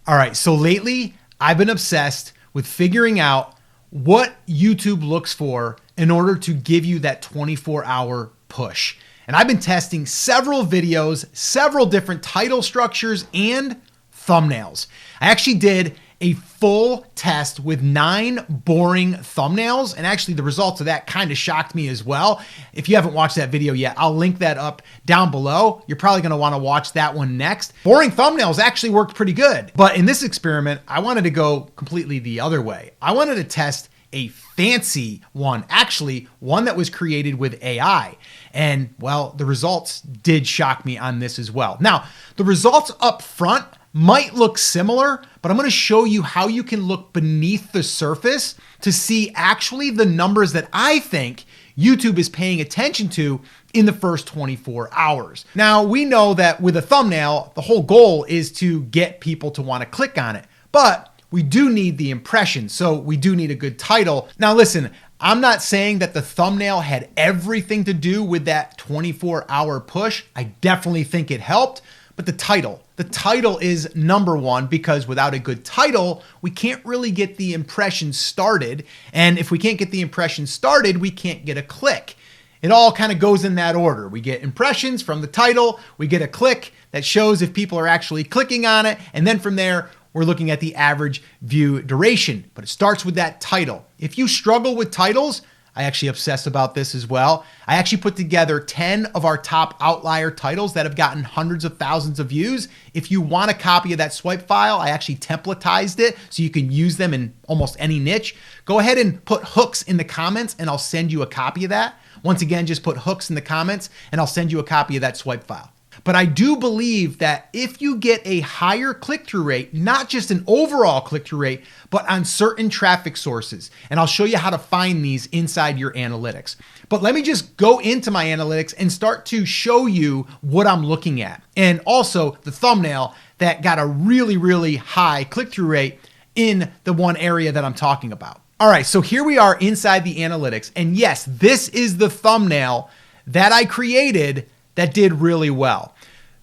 All right, so lately I've been obsessed with figuring out what YouTube looks for in order to give you that 24-hour push. And I've been testing several videos, several different title structures and thumbnails. I actually did a full test with 9 boring thumbnails, and actually the results of that kind of shocked me as well. If you haven't watched that video yet, I'll link that up down below. You're probably going to want to watch that one next. Boring thumbnails actually worked pretty good, but in this experiment, I wanted to go completely the other way. I wanted to test a fancy one, actually one that was created with AI. And well, the results did shock me on this as well. Now, the results up front might look similar, but I'm going to show you how you can look beneath the surface to see actually the numbers that I think YouTube is paying attention to in the first 24 hours. Now, we know that with a thumbnail, the whole goal is to get people to want to click on it, but we do need the impression, so we do need a good title. Now listen, I'm not saying that the thumbnail had everything to do with that 24-hour push. I definitely think it helped, but the title is number one, because without a good title, we can't really get the impression started. And if we can't get the impression started, we can't get a click. It all kind of goes in that order. We get impressions from the title, we get a click that shows if people are actually clicking on it, and then from there, we're looking at the average view duration. But it starts with that title. If you struggle with titles, I actually obsess about this as well. I actually put together 10 of our top outlier titles that have gotten hundreds of thousands of views. If you want a copy of that swipe file, I actually templatized it so you can use them in almost any niche. Go ahead and put hooks in the comments and I'll send you a copy of that. Once again, just put hooks in the comments and I'll send you a copy of that swipe file. But I do believe that if you get a higher click-through rate, not just an overall click-through rate, but on certain traffic sources, and I'll show you how to find these inside your analytics. But let me just go into my analytics and start to show you what I'm looking at. And also the thumbnail that got a really, really high click-through rate in the one area that I'm talking about. All right, so here we are inside the analytics. And yes, this is the thumbnail that I created that did really well.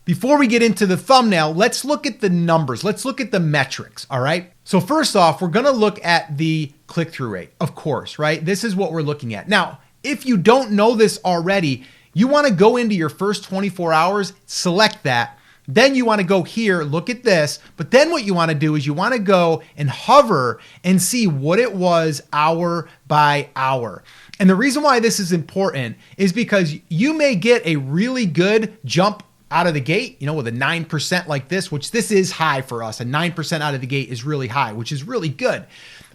Before we get into the thumbnail, let's look at the numbers. Let's look at the metrics, all right? So first off, we're gonna look at the click-through rate, of course, right? This is what we're looking at. Now, if you don't know this already, you wanna go into your first 24 hours, select that, then you wanna go here, look at this, but then what you wanna do is you wanna go and hover and see what it was hour by hour. And the reason why this is important is because you may get a really good jump out of the gate, with a 9% like this, which this is high for us. A 9% out of the gate is really high, which is really good.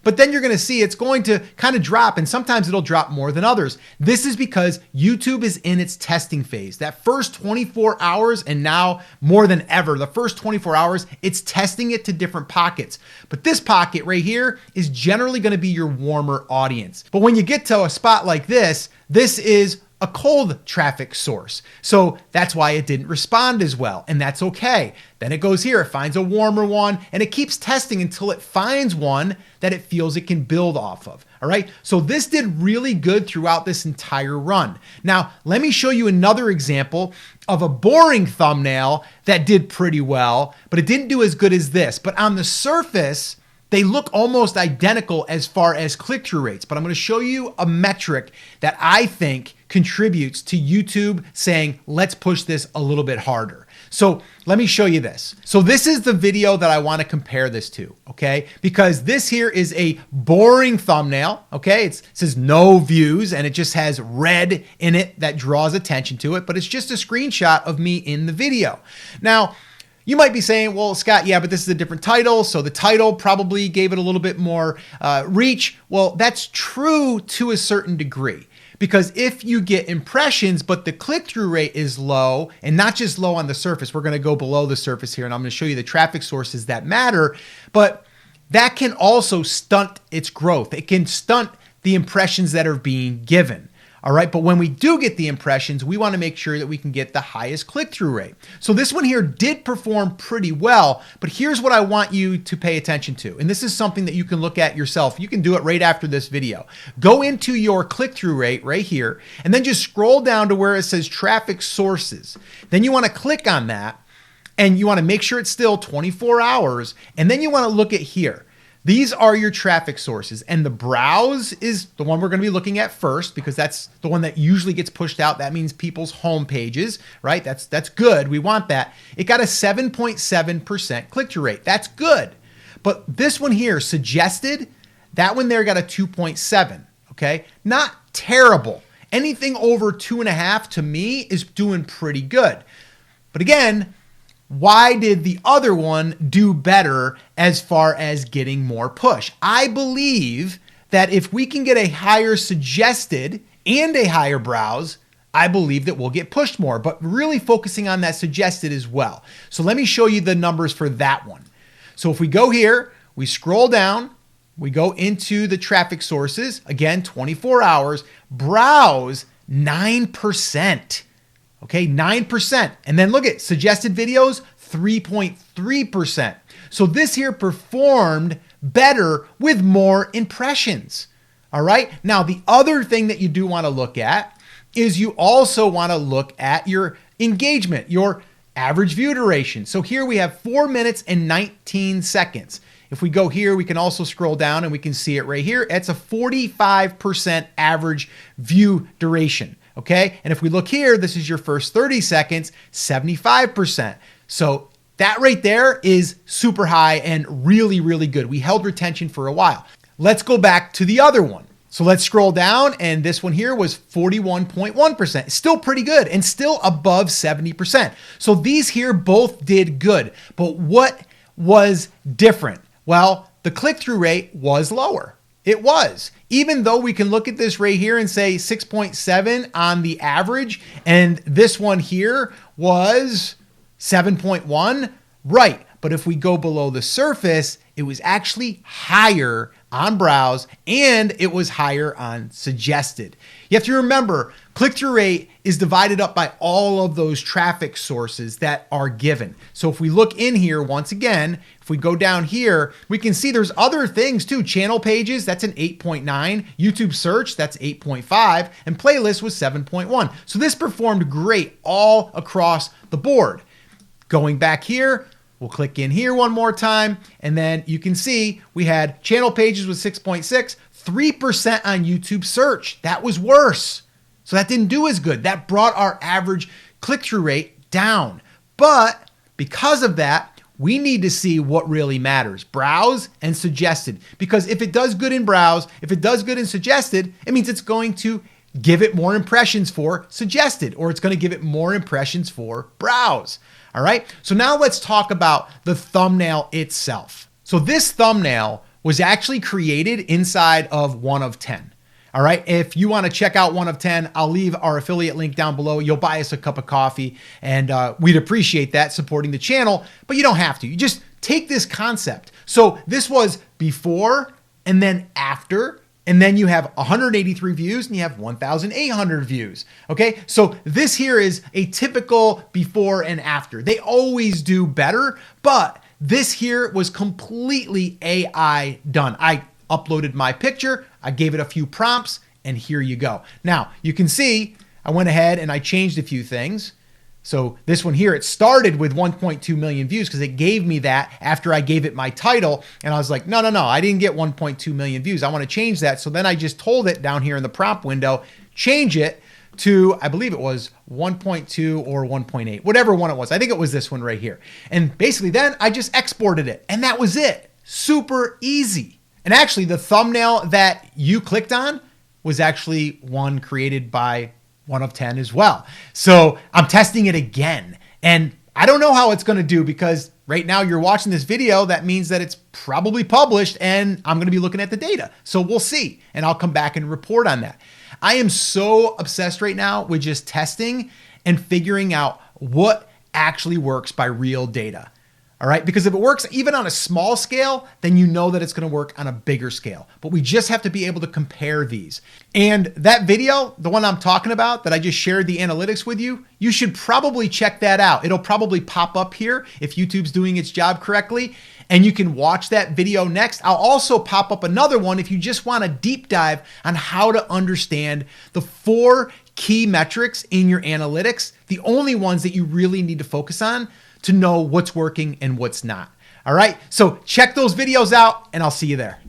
But then you're gonna see it's going to kind of drop, and sometimes it'll drop more than others. This is because YouTube is in its testing phase. That first 24 hours, and now more than ever, the first 24 hours, it's testing it to different pockets. But this pocket right here is generally gonna be your warmer audience. But when you get to a spot like this is a cold traffic source. So that's why it didn't respond as well, and that's okay. Then it goes here, it finds a warmer one, and it keeps testing until it finds one that it feels it can build off of, all right? So this did really good throughout this entire run. Now, let me show you another example of a boring thumbnail that did pretty well, but it didn't do as good as this. But on the surface, they look almost identical as far as click-through rates, but I'm gonna show you a metric that I think contributes to YouTube saying, let's push this a little bit harder. So let me show you this. So this is the video that I wanna compare this to, okay? Because this here is a boring thumbnail, okay? It says no views, and it just has red in it that draws attention to it, but it's just a screenshot of me in the video. Now, you might be saying, well, Scott, yeah, but this is a different title, so the title probably gave it a little bit more reach. Well, that's true to a certain degree, because if you get impressions, but the click-through rate is low, and not just low on the surface, we're gonna go below the surface here, and I'm gonna show you the traffic sources that matter, but that can also stunt its growth. It can stunt the impressions that are being given. All right, but when we do get the impressions, we want to make sure that we can get the highest click-through rate. So this one here did perform pretty well, but here's what I want you to pay attention to. And this is something that you can look at yourself. You can do it right after this video. Go into your click-through rate right here, and then just scroll down to where it says traffic sources. Then you want to click on that. And you want to make sure it's still 24 hours. And then you want to look at here. These are your traffic sources, and the browse is the one we're going to be looking at first because that's the one that usually gets pushed out. That means people's home pages, right? That's good. We want that. It got a 7.7% click-through rate. That's good. But this one here, suggested, that one there got a 2.7, okay? Not terrible. Anything over 2.5 to me is doing pretty good. But again, why did the other one do better as far as getting more push? I believe that if we can get a higher suggested and a higher browse, I believe that we'll get pushed more, but really focusing on that suggested as well. So let me show you the numbers for that one. So if we go here, we scroll down, we go into the traffic sources, again, 24 hours, browse 9%. Okay, 9%. And then look at suggested videos, 3.3%. So this here performed better with more impressions. All right. Now, the other thing that you do want to look at is you also want to look at your engagement, your average view duration. So here we have 4 minutes and 19 seconds. If we go here, we can also scroll down and we can see it right here. It's a 45% average view duration. Okay. And if we look here, this is your first 30 seconds, 75%. So that right there is super high and really, really good. We held retention for a while. Let's go back to the other one. So let's scroll down, and this one here was 41.1%. Still pretty good and still above 70%. So these here both did good. But what was different? Well, the click-through rate was lower. It was. Even though we can look at this right here and say 6.7 on the average, and this one here was 7.1, right. But if we go below the surface, it was actually higher on browse and it was higher on suggested. You have to remember, click-through rate is divided up by all of those traffic sources that are given. So if we look in here, once again, if we go down here, we can see there's other things too. Channel pages, that's an 8.9. YouTube search, that's 8.5. And playlist was 7.1. So this performed great all across the board. Going back here, we'll click in here one more time, and then you can see we had channel pages with 6.6, 3% on YouTube search. That was worse. So that didn't do as good. That brought our average click-through rate down. But because of that, we need to see what really matters, browse and suggested. Because if it does good in browse, if it does good in suggested, it means it's going to give it more impressions for suggested, or it's going to give it more impressions for browse. All right. So now let's talk about the thumbnail itself. So this thumbnail was actually created inside of 1 of 10. All right. If you want to check out 1 of 10, I'll leave our affiliate link down below. You'll buy us a cup of coffee, and we'd appreciate that, supporting the channel, but you don't have to. You just take this concept. So this was before and then after. And then you have 183 views and you have 1,800 views. Okay, so this here is a typical before and after. They always do better, but this here was completely AI done. I uploaded my picture, I gave it a few prompts, and here you go. Now, you can see I went ahead and I changed a few things. So this one here, it started with 1.2 million views because it gave me that after I gave it my title. And I was like, no, I didn't get 1.2 million views. I want to change that. So then I just told it down here in the prompt window, change it to, I believe it was 1.2 or 1.8, whatever one it was. I think it was this one right here. And basically then I just exported it, and that was it. Super easy. And actually the thumbnail that you clicked on was actually one created by 1 of 10 as well. So I'm testing it again, and I don't know how it's going to do because right now you're watching this video. That means that it's probably published, and I'm going to be looking at the data. So we'll see, and I'll come back and report on that. I am so obsessed right now with just testing and figuring out what actually works by real data. All right, because if it works even on a small scale, then you know that it's going to work on a bigger scale. But we just have to be able to compare these. And that video, the one I'm talking about that I just shared the analytics with you, you should probably check that out. It'll probably pop up here if YouTube's doing its job correctly, and you can watch that video next. I'll also pop up another one if you just want a deep dive on how to understand the 4 key metrics in your analytics, the only ones that you really need to focus on to know what's working and what's not. All right, so check those videos out and I'll see you there.